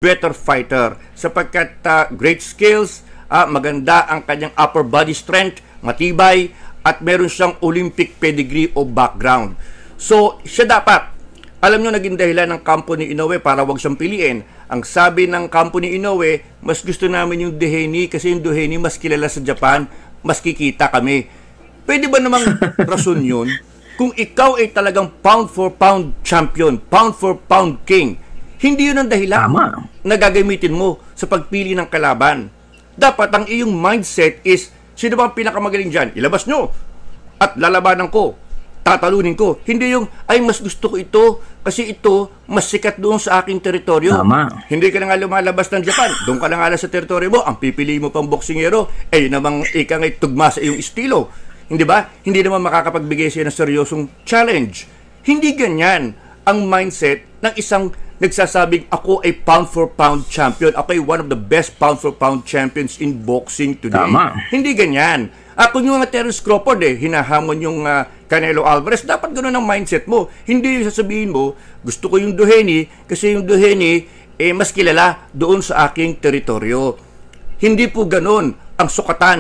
better fighter sapagkat great skills, maganda ang kanyang upper body strength, matibay, at meron siyang Olympic pedigree o background. So, siya dapat. Alam nyo, naging dahilan ng kampo ni Inoue para wag siyang piliin. Ang sabi ng kampo ni Inoue, mas gusto namin yung Doheny kasi yung Doheny mas kilala sa Japan, mas kikita kami. Pwede ba namang rason yun? Kung ikaw ay talagang pound for pound champion, pound for pound king, hindi yun ang dahilan na gagamitin mo sa pagpili ng kalaban. Dapat ang iyong mindset is, sino ba ang pinakamagaling dyan? Ilabas nyo at lalabanan ko. Tatalunin ko. Hindi yung, ay mas gusto ko ito kasi ito mas sikat doon sa aking teritoryo. Hindi ka na nga lumalabas ng Japan. Doon ka na nga sa teritoryo mo. Ang pipili mo pang boksingero, eh namang ika nga'y tugma sa iyong estilo. Hindi ba? Hindi naman makakapagbigay siya ng seryosong challenge. Hindi ganyan ang mindset ng isang nagsasabing ako ay pound for pound champion. Ako ay one of the best pound for pound champions in boxing today. Hindi ganyan. Kung yung Terence Crawford hinahamon yung Canelo Alvarez, dapat ganoon ang mindset mo. Hindi yung sasabihin mo, gusto ko yung Doheny kasi yung Doheny mas kilala doon sa aking teritoryo. Hindi po ganoon ang sukatan